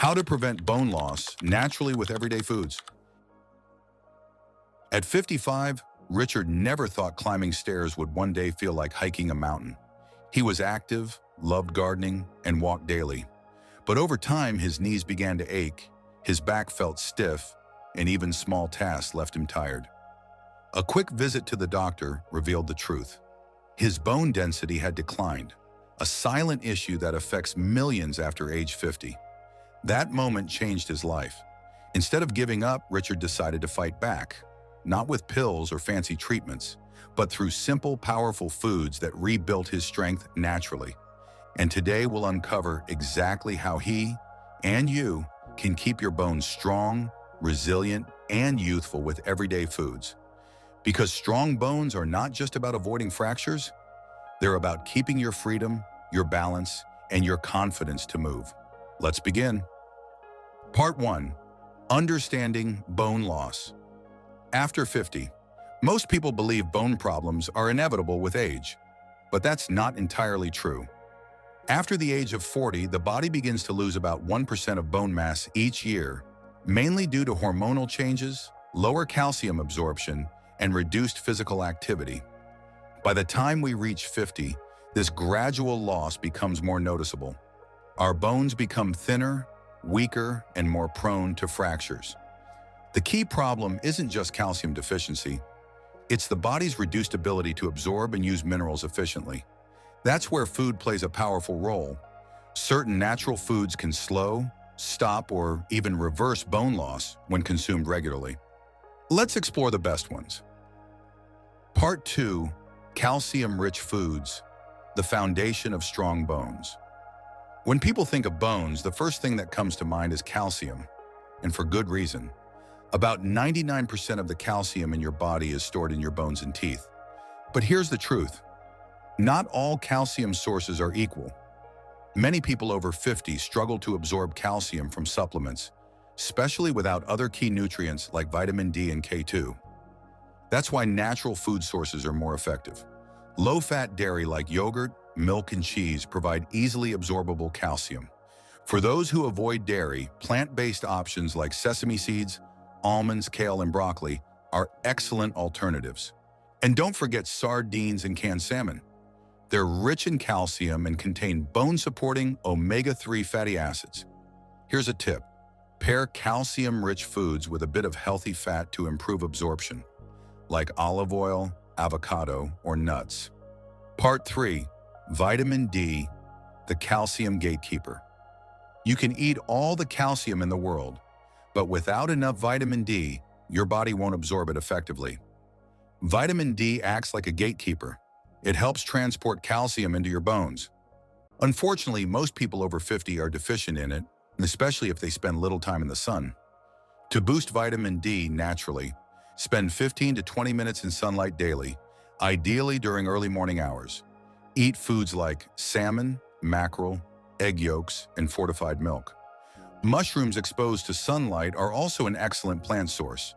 How to prevent bone loss naturally with everyday foods. At 55, Richard never thought climbing stairs would one day feel like hiking a mountain. He was active, loved gardening, and walked daily. But over time, his knees began to ache, his back felt stiff, and even small tasks left him tired. A quick visit to the doctor revealed the truth. His bone density had declined, a silent issue that affects millions after age 50. That moment changed his life. Instead of giving up, Richard decided to fight back, not with pills or fancy treatments, but through simple, powerful foods that rebuilt his strength naturally. And today we'll uncover exactly how he and you can keep your bones strong, resilient, and youthful with everyday foods. Because strong bones are not just about avoiding fractures, they're about keeping your freedom, your balance, and your confidence to move. Let's begin. Part 1. Understanding bone loss. After 50, most people believe bone problems are inevitable with age, but that's not entirely true. After the age of 40, the body begins to lose about 1% of bone mass each year, mainly due to hormonal changes, lower calcium absorption, and reduced physical activity. By the time we reach 50, this gradual loss becomes more noticeable. Our bones become thinner, weaker, and more prone to fractures. The key problem isn't just calcium deficiency. It's the body's reduced ability to absorb and use minerals efficiently. That's where food plays a powerful role. Certain natural foods can slow, stop, or even reverse bone loss when consumed regularly. Let's explore the best ones. Part 2. Calcium-rich foods, the foundation of strong bones. When people think of bones, the first thing that comes to mind is calcium, and for good reason. About 99% of the calcium in your body is stored in your bones and teeth. But here's the truth. Not all calcium sources are equal. Many people over 50 struggle to absorb calcium from supplements, especially without other key nutrients like vitamin D and K2. That's why natural food sources are more effective. Low-fat dairy like yogurt, milk, and cheese provide easily absorbable calcium. For those who avoid dairy, plant-based options like sesame seeds, almonds, kale, and broccoli are excellent alternatives. And don't forget sardines and canned salmon. They're rich in calcium and contain bone-supporting omega-3 fatty acids. Here's a tip. Pair calcium-rich foods with a bit of healthy fat to improve absorption, like olive oil, avocado, or nuts. Part 3. Vitamin D, the calcium gatekeeper. You can eat all the calcium in the world, but without enough vitamin D, your body won't absorb it effectively. Vitamin D acts like a gatekeeper. It helps transport calcium into your bones. Unfortunately, most people over 50 are deficient in it, especially if they spend little time in the sun. To boost vitamin D naturally, spend 15 to 20 minutes in sunlight daily, ideally during early morning hours. Eat foods like salmon, mackerel, egg yolks, and fortified milk. Mushrooms exposed to sunlight are also an excellent plant source.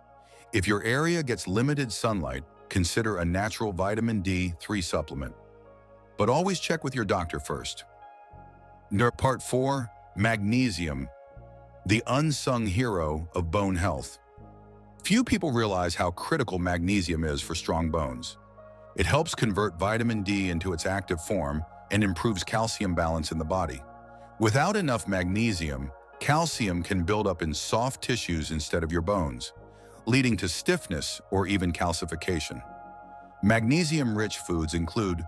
If your area gets limited sunlight, consider a natural vitamin D3 supplement. But always check with your doctor first. Part 4. Magnesium, the unsung hero of bone health. Few people realize how critical magnesium is for strong bones. It helps convert vitamin D into its active form and improves calcium balance in the body. Without enough magnesium, calcium can build up in soft tissues instead of your bones, leading to stiffness or even calcification. Magnesium-rich foods include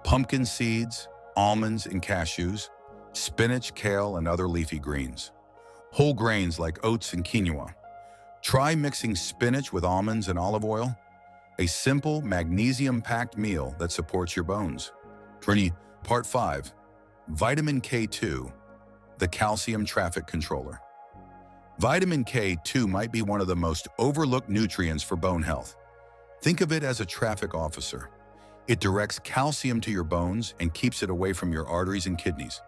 pumpkin seeds, almonds and cashews, spinach, kale, and other leafy greens. Whole grains like oats and quinoa. Try mixing spinach with almonds and olive oil, a simple magnesium-packed meal that supports your bones. Part 5. Vitamin K2, the calcium traffic controller. Vitamin K2 might be one of the most overlooked nutrients for bone health. Think of it as a traffic officer. It directs calcium to your bones and keeps it away from your arteries and kidneys.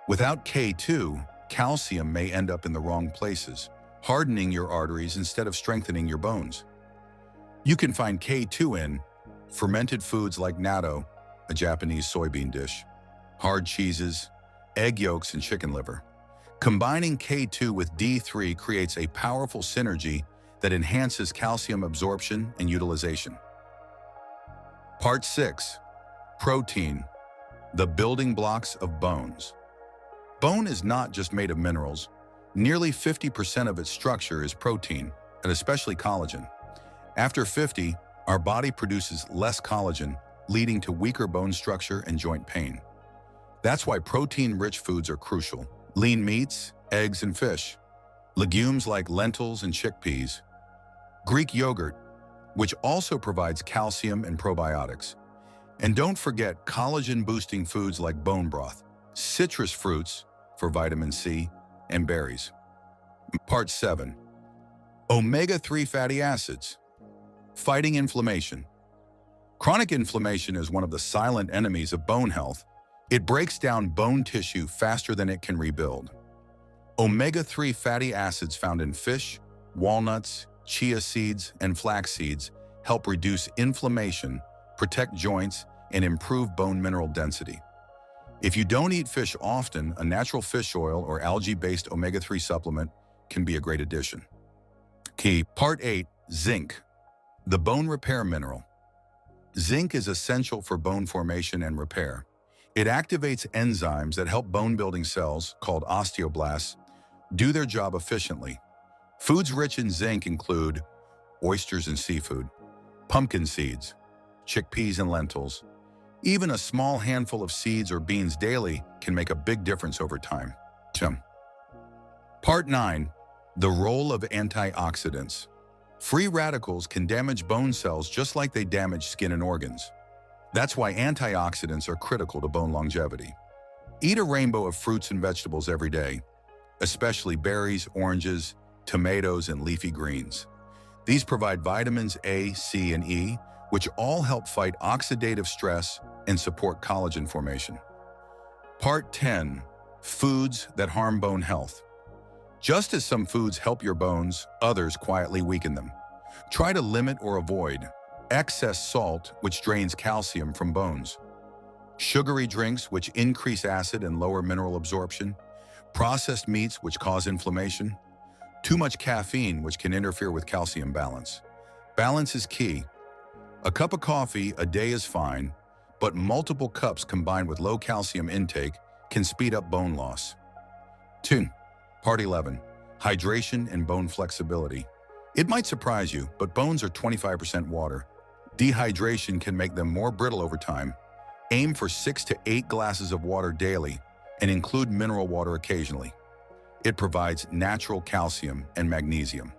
Without K2, calcium may end up in the wrong places, hardening your arteries instead of strengthening your bones. You can find K2 in fermented foods like natto, a Japanese soybean dish, hard cheeses, egg yolks, and chicken liver. Combining K2 with D3 creates a powerful synergy that enhances calcium absorption and utilization. Part 6. Protein, the building blocks of bones. Bone is not just made of minerals. Nearly 50% of its structure is protein, and especially collagen. After 50, our body produces less collagen, leading to weaker bone structure and joint pain. That's why protein-rich foods are crucial. Lean meats, eggs and fish, legumes like lentils and chickpeas, Greek yogurt, which also provides calcium and probiotics. And don't forget collagen-boosting foods like bone broth, citrus fruits for vitamin C, and berries. Part 7. Omega-3 fatty acids. Fighting inflammation. Chronic inflammation is one of the silent enemies of bone health. It breaks down bone tissue faster than it can rebuild. Omega-3 fatty acids found in fish, walnuts, chia seeds, and flax seeds help reduce inflammation, protect joints, and improve bone mineral density. If you don't eat fish often, a natural fish oil or algae-based omega-3 supplement can be a great addition. Part 8. Zinc, the bone repair mineral. Zinc is essential for bone formation and repair. It activates enzymes that help bone-building cells, called osteoblasts, do their job efficiently. Foods rich in zinc include oysters and seafood, pumpkin seeds, chickpeas and lentils. Even a small handful of seeds or beans daily can make a big difference over time. Part 9. The role of antioxidants. Free radicals can damage bone cells just like they damage skin and organs. That's why antioxidants are critical to bone longevity. Eat a rainbow of fruits and vegetables every day, especially berries, oranges, tomatoes, and leafy greens. These provide vitamins A, C, and E, which all help fight oxidative stress and support collagen formation. Part 10. Foods that harm bone health. Just as some foods help your bones, others quietly weaken them. Try to limit or avoid excess salt, which drains calcium from bones, sugary drinks, which increase acid and lower mineral absorption, processed meats, which cause inflammation, too much caffeine, which can interfere with calcium balance. Balance is key. A cup of coffee a day is fine, but multiple cups combined with low calcium intake can speed up bone loss. Part 11. Hydration and bone flexibility. It might surprise you, but bones are 25% water. Dehydration can make them more brittle over time. Aim for 6 to 8 glasses of water daily and include mineral water occasionally. It provides natural calcium and magnesium.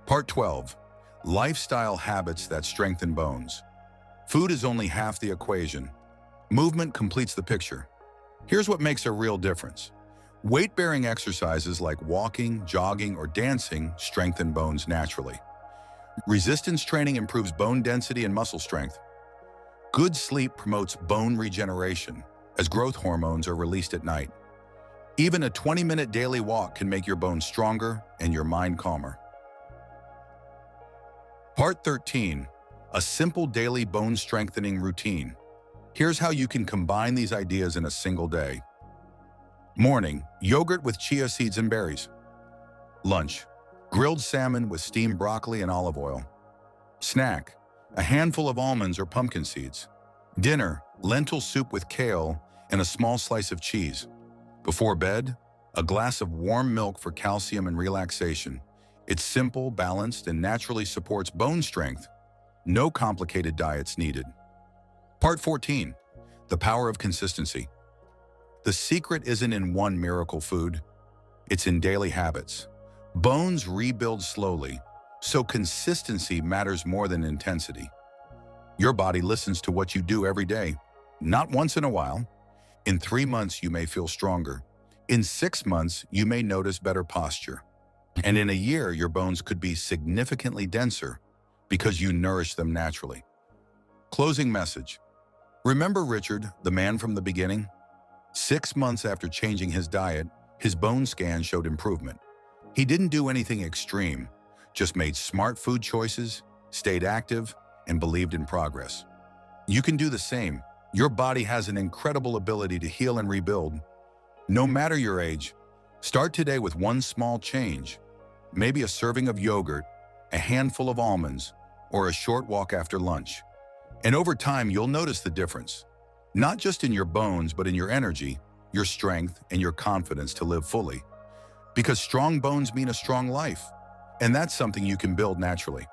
Part 12. Lifestyle habits that strengthen bones. Food is only half the equation. Movement completes the picture. Here's what makes a real difference. Weight-bearing exercises like walking, jogging, or dancing strengthen bones naturally. Resistance training improves bone density and muscle strength. Good sleep promotes bone regeneration, as growth hormones are released at night. Even a 20-minute daily walk can make your bones stronger and your mind calmer. Part 13. A simple daily bone strengthening routine. Here's how you can combine these ideas in a single day. Morning, yogurt with chia seeds and berries. Lunch, grilled salmon with steamed broccoli and olive oil. Snack, a handful of almonds or pumpkin seeds. Dinner, lentil soup with kale and a small slice of cheese. Before bed, a glass of warm milk for calcium and relaxation. It's simple, balanced, and naturally supports bone strength. No complicated diets needed. Part 14. The power of consistency. The secret isn't in one miracle food. It's in daily habits. Bones rebuild slowly, so consistency matters more than intensity. Your body listens to what you do every day, not once in a while. In 3 months, you may feel stronger. In 6 months, you may notice better posture. And in a year, your bones could be significantly denser because you nourish them naturally. Closing message. Remember Richard, the man from the beginning? 6 months after changing his diet, his bone scan showed improvement. He didn't do anything extreme, just made smart food choices, stayed active, and believed in progress. You can do the same. Your body has an incredible ability to heal and rebuild. No matter your age, start today with one small change, maybe a serving of yogurt, a handful of almonds, or a short walk after lunch. And over time, you'll notice the difference, not just in your bones, but in your energy, your strength, and your confidence to live fully. Because strong bones mean a strong life, and that's something you can build naturally.